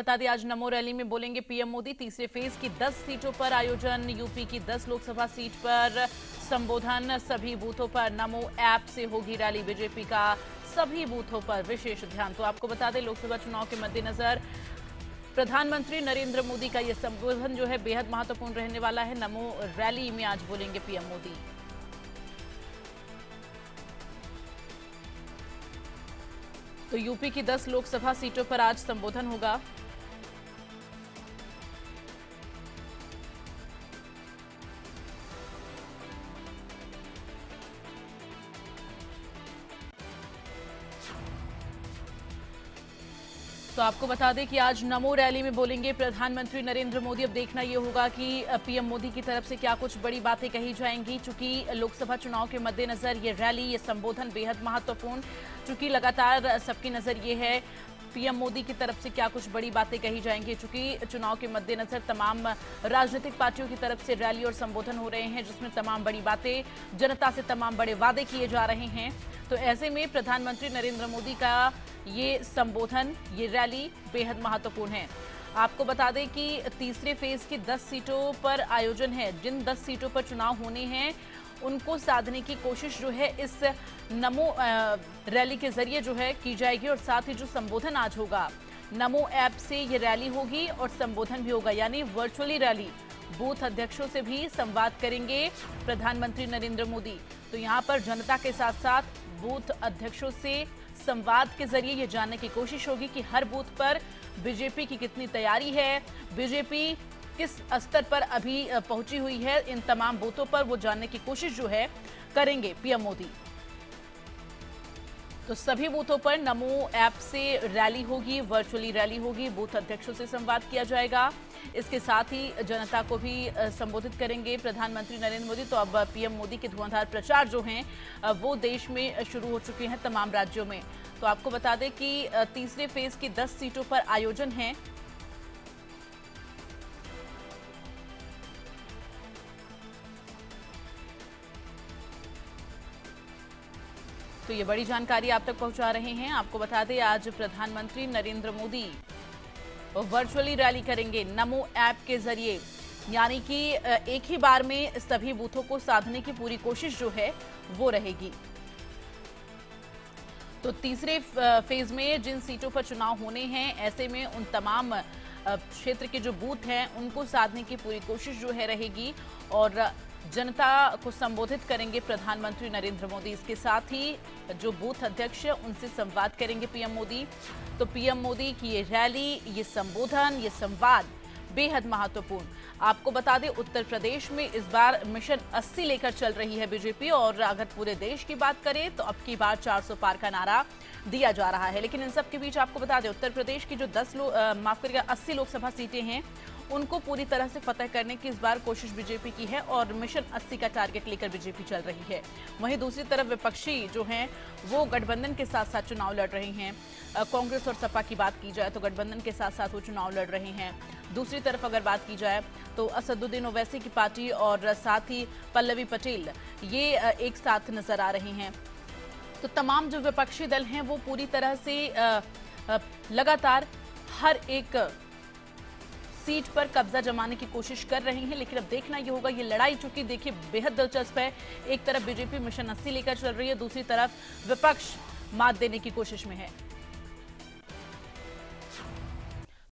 बता दें आज नमो रैली में बोलेंगे पीएम मोदी। तीसरे फेज की 10 सीटों पर आयोजन, यूपी की 10 लोकसभा सीट पर संबोधन, सभी बूथों पर नमो ऐप से होगी रैली। बीजेपी का सभी बूथों पर विशेष ध्यान। तो आपको बता दें लोकसभा चुनाव के मद्देनजर प्रधानमंत्री नरेंद्र मोदी का यह संबोधन जो है बेहद महत्वपूर्ण रहने वाला है। नमो रैली में आज बोलेंगे पीएम मोदी। तो यूपी की 10 लोकसभा सीटों पर आज संबोधन होगा। तो आपको बता दें कि आज नमो रैली में बोलेंगे प्रधानमंत्री नरेंद्र मोदी। अब देखना यह होगा कि पीएम मोदी की तरफ से क्या कुछ बड़ी बातें कही जाएंगी। चूंकि लोकसभा चुनाव के मद्देनजर ये रैली, ये संबोधन बेहद महत्वपूर्ण, चूंकि लगातार सबकी नजर ये है पीएम मोदी की तरफ से क्या कुछ बड़ी बातें कही जाएंगी। चूंकि चुनाव के मद्देनजर तमाम राजनीतिक पार्टियों की तरफ से रैली और संबोधन हो रहे हैं, जिसमें तमाम बड़ी बातें, जनता से तमाम बड़े वादे किए जा रहे हैं। तो ऐसे में प्रधानमंत्री नरेंद्र मोदी का ये संबोधन, ये रैली बेहद महत्वपूर्ण है। आपको बता दें कि तीसरे फेज की 10 सीटों पर आयोजन है। जिन 10 सीटों पर चुनाव होने हैं उनको साधने की कोशिश जो है इस नमो रैली के जरिए जो है की जाएगी। और साथ ही जो संबोधन आज होगा, नमो ऐप से ये रैली होगी और संबोधन भी होगा, यानी वर्चुअली रैली। बूथ अध्यक्षों से भी संवाद करेंगे प्रधानमंत्री नरेंद्र मोदी। तो यहाँ पर जनता के साथ साथ बूथ अध्यक्षों से संवाद के जरिए ये जानने की कोशिश होगी कि हर बूथ पर बीजेपी की कितनी तैयारी है, बीजेपी किस स्तर पर अभी पहुंची हुई है। इन तमाम बूथों पर वो जानने की कोशिश जो है करेंगे पीएम मोदी। तो सभी बूथों पर नमो ऐप से रैली होगी, वर्चुअली रैली होगी, बूथ अध्यक्षों से संवाद किया जाएगा। इसके साथ ही जनता को भी संबोधित करेंगे प्रधानमंत्री नरेंद्र मोदी। तो अब पीएम मोदी के धुआंधार प्रचार जो हैं वो देश में शुरू हो चुके हैं तमाम राज्यों में। तो आपको बता दें कि तीसरे फेज की 10 सीटों पर आयोजन है। तो ये बड़ी जानकारी आप तक पहुंचा रहे हैं। आपको बता दें आज प्रधानमंत्री नरेंद्र मोदी वर्चुअली रैली करेंगे नमो ऐप के जरिए, यानी कि एक ही बार में सभी बूथों को साधने की पूरी कोशिश जो है वो रहेगी। तो तीसरे फेज में जिन सीटों पर चुनाव होने हैं, ऐसे में उन तमाम क्षेत्र के जो बूथ हैं उनको साधने की पूरी कोशिश जो है रहेगी और जनता को संबोधित करेंगे प्रधानमंत्री नरेंद्र मोदी। इसके साथ ही जो बूथ अध्यक्ष उनसे संवाद करेंगे पीएम मोदी। तो पीएम मोदी की ये रैली, ये संबोधन, ये संवाद बेहद महत्वपूर्ण। आपको बता दें उत्तर प्रदेश में इस बार मिशन 80 लेकर चल रही है बीजेपी। और अगर पूरे देश की बात करें तो अब की बार 400 पार का नारा दिया जा रहा है। लेकिन इन सब के बीच आपको बता दें उत्तर प्रदेश की जो 80 लोकसभा सीटें हैं उनको पूरी तरह से फतह करने की इस बार कोशिश बीजेपी की है और मिशन 80 का टारगेट लेकर बीजेपी चल रही है। वहीं दूसरी तरफ विपक्षी जो हैं वो गठबंधन के साथ साथ चुनाव लड़ रहे हैं। कांग्रेस और सपा की बात की जाए तो गठबंधन के साथ साथ वो चुनाव लड़ रहे हैं। दूसरी तरफ अगर बात की जाए तो असदुद्दीन ओवैसी की पार्टी और साथ ही पल्लवी पटेल ये एक साथ नजर आ रहे हैं। तो तमाम जो विपक्षी दल हैं वो पूरी तरह से लगातार हर एक सीट पर कब्जा जमाने की कोशिश कर रही हैं। लेकिन अब देखना यह होगा, ये लड़ाई चूंकि देखिए बेहद दिलचस्प है। एक तरफ बीजेपी मिशन 80 लेकर चल रही है, दूसरी तरफ विपक्ष मात देने की कोशिश में है।